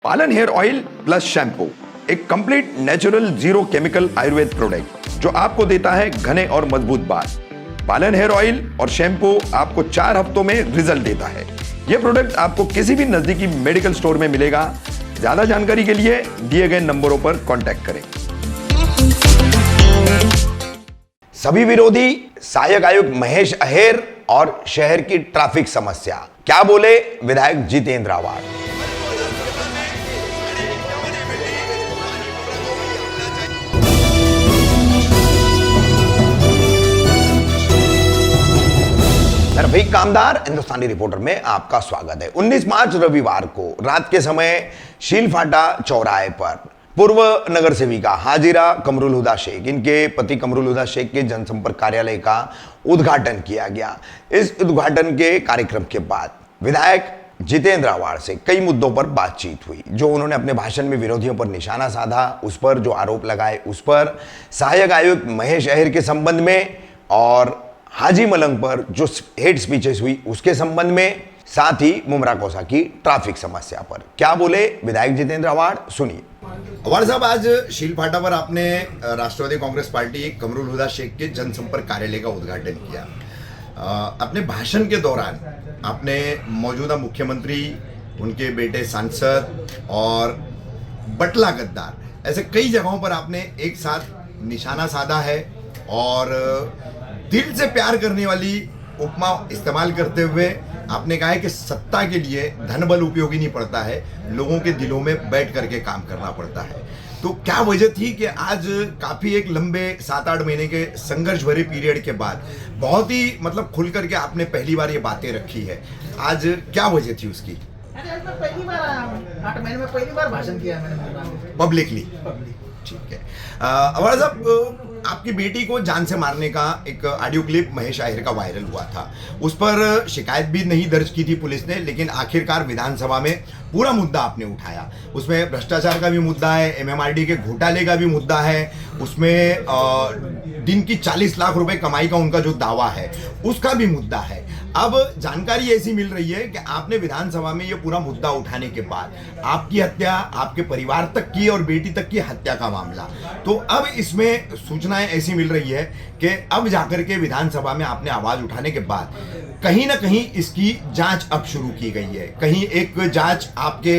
पालन hair oil plus shampoo, एक complete natural zero chemical Ayurveda product जो आपको देता है घने और मजबूत बाल। पालन हेयर ऑयल और शैम्पू आपको 4 हफ्तों में रिजल्ट देता है। यह प्रोडक्ट आपको किसी भी नजदीकी मेडिकल स्टोर में मिलेगा। ज्यादा जानकारी के लिए दिए गए नंबरों पर कांटेक्ट करें। सभी विरोधी सहायक आयुक्त महेश अहेर और शहर की ट्रैफिक समस्या, क्या बोले विधायक जितेंद्र आवाड़। रफीक कामदार हिंदुस्तानी रिपोर्टर में आपका स्वागत है। 19 मार्च रविवार को रात के समय शीलफाटा चौराहे पर पूर्व नगर सेविका हाजिरा कमरुल हुदा शेख, इनके पति कमरुल हुदा शेख के जनसंपर्क कार्यालय का उद्घाटन किया गया। इस उद्घाटन के कार्यक्रम के बाद विधायक जितेंद्र आवाड़ से कई मुद्दों पर बातचीत हुई। जो उन्होंने अपने भाषण में विरोधियों पर निशाना साधा, उस पर जो आरोप लगाए, उस पर सहायक आयुक्त महेश अहेर के संबंध में और हाजी मलंग पर जो हेट स्पीचेस हुई उसके संबंध में, साथ ही मुमरा कोसा की ट्रैफिक समस्या पर क्या बोले विधायक जितेंद्र आवाड़, सुनिए। आवाड़ साहब, आज शीलफाटा पर आपने राष्ट्रवादी कांग्रेस पार्टी कमरुल हुदा शेख के जनसंपर्क कार्यालय का उद्घाटन किया। अपने भाषण के दौरान आपने मौजूदा मुख्यमंत्री, उनके बेटे सांसद और बटला गद्दार, ऐसे कई जगहों पर आपने एक साथ निशाना साधा है और दिल से प्यार करने वाली उपमा इस्तेमाल करते हुए आपने कहा है कि सत्ता के लिए धन बल उपयोगी नहीं पड़ता है, लोगों के दिलों में बैठ करके काम करना पड़ता है। तो क्या वजह थी कि आज काफी एक लंबे 7-8 महीने के संघर्ष भरे पीरियड के बाद बहुत ही खुल करके आपने पहली बार ये बातें रखी है, आज क्या वजह थी उसकी? आज मैं पहली बार आया हूँ, 8 महीने में पहली बार भाषण किया मैंने पब्लिकली। ठीक है। आवाड़ साहब, आपकी बेटी को जान से मारने का एक ऑडियो क्लिप महेश अहेर का वायरल हुआ था। उस पर शिकायत भी नहीं दर्ज की थी पुलिस ने, लेकिन आखिरकार विधानसभा में पूरा मुद्दा आपने उठाया। उसमें भ्रष्टाचार का भी मुद्दा है, एमएमआरडी के घोटाले का भी मुद्दा है, उसमें दिन की 40 लाख रुपए कमाई का उनका जो दावा है उसका भी मुद्दा है। अब जानकारी ऐसी मिल रही है कि आपने विधानसभा में ये पूरा मुद्दा उठाने के बाद आपकी हत्या, आपके परिवार तक की और बेटी तक की हत्या का मामला, तो अब इसमें सूचनाएं ऐसी मिल रही है कि अब जाकर के विधानसभा में आपने आवाज उठाने के बाद कहीं ना कहीं इसकी जांच अब शुरू की गई है। कहीं एक जांच आपके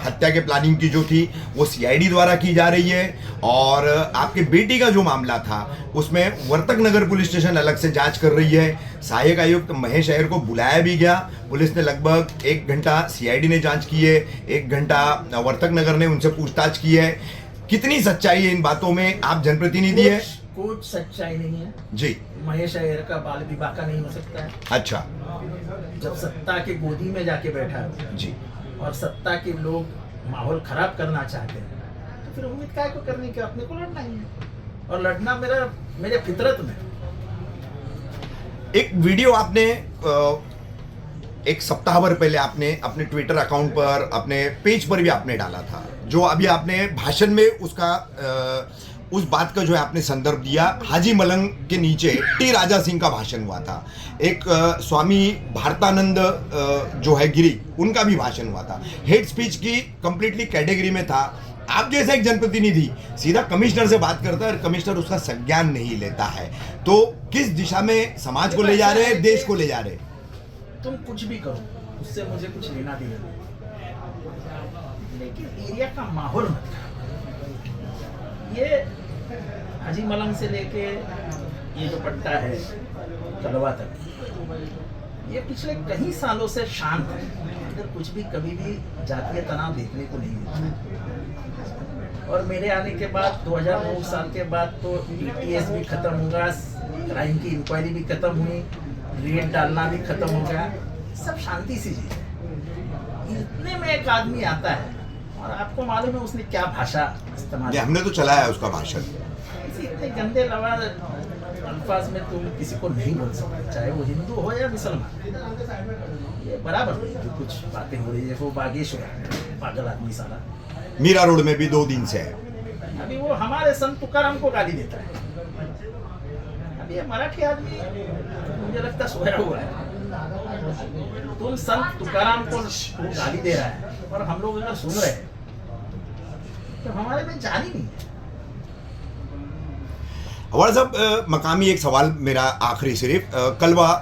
हत्या के प्लानिंग की जो थी वो सीआईडी द्वारा की जा रही है और आपके बेटी का जो मामला था उसमें वर्तक नगर पुलिस स्टेशन अलग से जांच कर रही है। सहायक आयुक्त महेश अहेर को बुलाया भी गया, पुलिस ने लगभग 1 घंटा सीआईडी ने जांच की है, 1 घंटा वर्तक नगर ने उनसे पूछताछ की है। कितनी सच्चाई है इन बातों में? आप जनप्रतिनिधि है। कुछ सच्चाई नहीं है जी। महेश अहेर का बाल विवाह का नहीं हो सकता है। अच्छा। जब सत्ता के गोदी में जाके बैठा जी और सत्ता के लोग माहौल खराब करना चाहते हैं तो फिर उम्मीद क्या को करने की, अपने को लड़ना ही है और लड़ना मेरे फितरत में। एक वीडियो आपने एक सप्ताह भर पहले आपने अपने ट्विटर अकाउंट पर, अपने पेज पर भी आपने डाला था, जो अभी आपने भाषण में उसका उस बात का जो है आपने संदर्भ दिया। हाजी मलंग के नीचे टी राजा सिंह का भाषण हुआ था, एक स्वामी भारतानंद जो है गिरी, उनका भी भाषण हुआ था। हेट स्पीच की कंप्लीटली कैटेगरी में था। आप जैसा एक जनप्रतिनिधि सीधा कमिश्नर से बात करता है और कमिश्नर उसका संज्ञान नहीं लेता है, तो किस दिशा में समाज को ले जा रहे हैं, देश को ले जा रहे हैं? तुम कुछ भी करो, उससे मुझे कुछ लेना देना नहीं, लेकिन एरिया का माहौल मत खराब। ये हाजी मलंग से लेके ये जो पट्टा है कलवा तक, ये पिछले कई सालों से शांत है। इधर कुछ भी कभी भी जातीय तनाव देखने को नहीं मिलता। और मेरे आने के बाद 2009 साल के बाद तो टीटीएस भी खत्म होगा, क्राइम की इंक्वायरी भी खत्म हुई, रेड डालना भी खत्म हो गया, सब शांति सी चीज है। इतने में एक आदमी आता है और आपको मालूम है उसने क्या भाषा इस्तेमाल, हमने तो चलाया उसका भाषण। इतने गंदे लवाज अल्फाज में तुम किसी को नहीं बोल सकते, चाहे वो हिंदू हो या मुसलमान। ये बराबर जो कुछ बातें हो रही है, वो बागेश्वर पागल आदमी साला मीरा रोड में भी 2 दिन से है। अभी वो हमारे संत तुकाराम को गाली देता है। अभी ये मराठी आदमी मुझे लगता सोया हुआ है। तुम संत तुकाराम को गाली दे रहा है और हम लोग अगर सुन रहे हैं तो हमारे में जान ही नहीं है। अवाड़ा साहब, मकामी एक सवाल मेरा आखिरी सिर्फ कलवा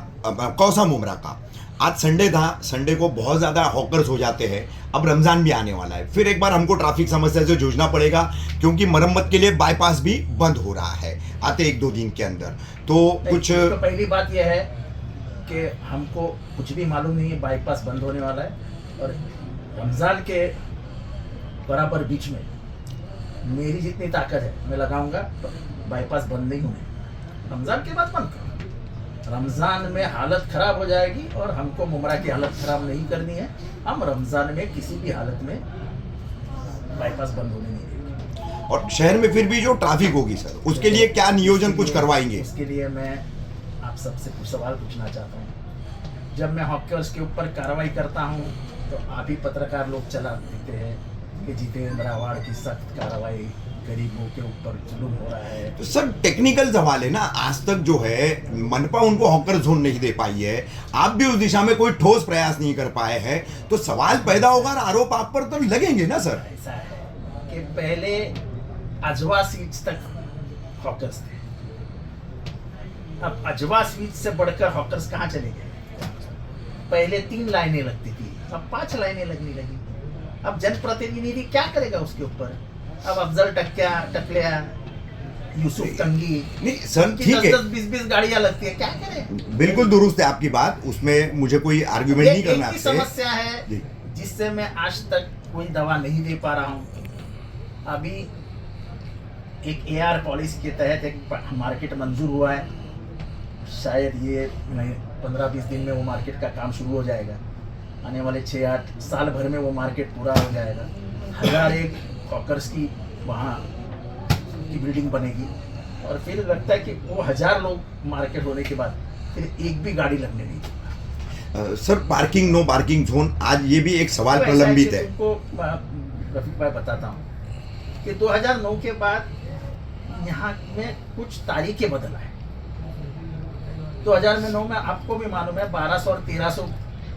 कौसा मुमरा का। आज संडे था, संडे को बहुत ज़्यादा हॉकर्स हो जाते हैं। अब रमज़ान भी आने वाला है, फिर एक बार हमको ट्रैफिक समस्या से जूझना पड़ेगा, क्योंकि मरम्मत के लिए बाईपास भी बंद हो रहा है आते 1-2 दिन के अंदर। तो कुछ तो पहली बात यह है कि हमको कुछ भी मालूम नहीं है बाईपास बंद होने वाला है, और रमज़ान के बराबर बीच में मेरी जितनी ताकत है मैं लगाऊंगा, बाईपास बंद नहीं होने। रमज़ान के बाद बंद करो। रमज़ान में हालत ख़राब हो जाएगी और हमको मुमरा की हालत ख़राब नहीं करनी है। हम रमज़ान में किसी भी हालत में बाईपास बंद होने नहीं देंगे। और शहर में फिर भी जो ट्रैफिक होगी सर, उसके लिए क्या नियोजन कुछ करवाएंगे? इसके लिए मैं आप सबसे कुछ सवाल पूछना चाहता हूँ। जब मैं हॉकर्स के ऊपर कार्रवाई करता हूँ तो आप ही पत्रकार लोग चला देते हैं कि जितेंद्र आवाड़ की सख्त कार्रवाई, गरीबों के ऊपर जुल्म हो रहा है। तो सर टेक्निकल सवाल है ना, आज तक जो है मनपा उनको हॉकर जोन नहीं दे पाई है, आप भी उस दिशा में कोई ठोस प्रयास नहीं कर पाए हैं, तो सवाल पैदा होगा और आरोप आप पर तो लगेंगे ना सर। ऐसा है कि पहले अजवा सीट्स तक हॉकर्स थे, अब अजवा सीट से बढ़कर हॉकर्स कहाँ चले गए? पहले 3 लाइनें लगती थी, अब 5 लाइनें लगने लगी। अब जनप्रतिनिधि क्या करेगा उसके ऊपर? अब अफजल टकलिया, यूसुफ तंगी, नहीं सर ठीक है, 10-20 गाड़ियां लगती है, क्या करें? बिल्कुल दुरुस्त है आपकी बात, उसमें मुझे कोई आर्ग्यूमेंट नहीं करना एक ही आपसे। समस्या है जिससे मैं आज तक कोई दवा नहीं दे पा रहा हूँ। अभी एक AR पॉलिसी के तहत एक मार्केट मंजूर हुआ है, शायद ये 15-20 दिन में वो मार्केट का काम शुरू हो जाएगा। आने वाले 6-8 साल भर में वो मार्केट पूरा हो जाएगा। 1001 हॉकर्स की वहाँ की बिल्डिंग बनेगी, और फिर लगता है कि वो 1000 लोग मार्केट होने के बाद फिर एक भी गाड़ी लगने नहीं देगा। Sir parking, no parking zone, आज ये भी एक सवाल तो ऐसा प्रलंबित कि है। तुमको रफीक भाई बताता हूँ कि 2009 के बाद यहाँ में कुछ तारीखें बदला है। 2009 में आपको भी मालूम है 1200 और 1300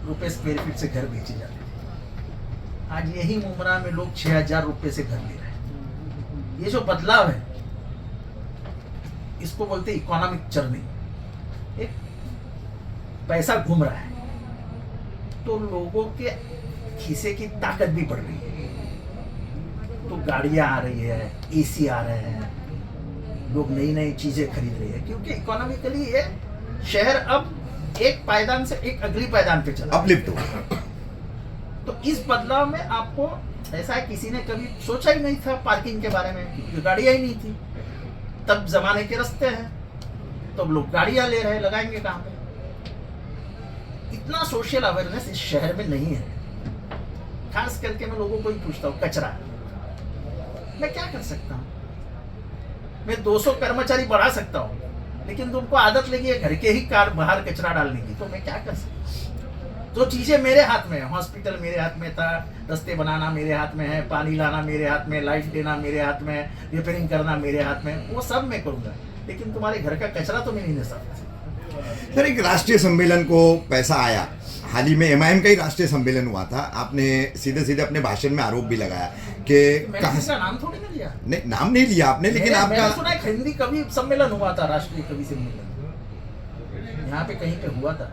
रुपए स्क्वायर फीट से घर बेचे जाते थे। आज यही मुमरा में लोग 6000 रुपए से घर ले रहे हैं। ये जो बदलाव है इसको बोलते इकोनॉमिक चर्निंग। एक पैसा घूम रहा है तो लोगों के खीसे की ताकत भी बढ़ रही है, तो गाड़ियां आ रही है, AC आ रहे हैं, लोग नई नई चीजें खरीद रहे हैं, क्योंकि इकोनॉमिकली ये शहर अब एक पायदान से एक अगली पायदान पे चला, अपलिफ्ट हो। तो इस बदलाव में आपको ऐसा है, किसी ने कभी सोचा ही नहीं था पार्किंग के बारे में, क्योंकि गाड़ियां ही नहीं थी। तब जमाने के रास्ते हैं, तो लोग गाड़ियां ले रहे हैं, लगाएंगे कहाँ पे? इतना सोशल अवेयरनेस इस शहर में नहीं है। खास करके मैं लोगों को ही पूछता हूँ, कचरा मैं क्या कर सकता हूँ? मैं 200 कर्मचारी बढ़ा सकता हूँ, लेकिन तुमको आदत लगी है घर के ही कार बाहर कचरा डालने की, तो मैं क्या कर सकता हूँ? जो चीजें मेरे हाथ में है, हॉस्पिटल मेरे हाथ में था, रास्ते बनाना मेरे हाथ में है, पानी लाना मेरे हाथ में, लाइट देना मेरे हाथ में, रिपेयरिंग करना मेरे हाथ में, वो सब मैं करूंगा, लेकिन तुम्हारे घर का कचरा तो मैं नहीं ले सकता। सर एक राष्ट्रीय सम्मेलन को पैसा आया, हाल ही में MIM का ही राष्ट्रीय सम्मेलन हुआ था, आपने सीधे सीधे अपने भाषण में आरोप भी लगाया कि मैंने इसका नाम थोड़ी ना लिया। नहीं, नाम नहीं लिया आपने, लेकिन मैंने सुना आपका है हिंदी कवि सम्मेलन हुआ था, राष्ट्रीय कवि सम्मेलन यहाँ पे कहीं पे हुआ था,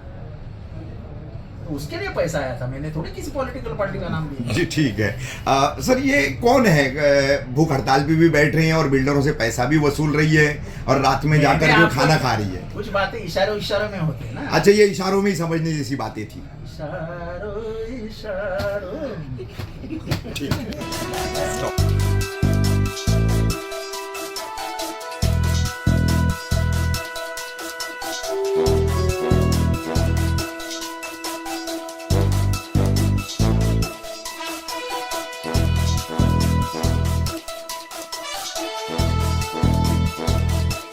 तो उसके लिए पैसा आया था। मैंने थोड़ी किसी पॉलिटिकल पार्टी का नाम लिया। जी ठीक है। सर ये कौन है, भूख हड़ताल पे भी बैठ रहे हैं और बिल्डरों से पैसा भी वसूल रही है और रात में जाकर जो खाना खा रही है? कुछ बातें इशारों में होती है ना। अच्छा, ये इशारों में ही समझने जैसी बातें थी। इशारों ठीक है।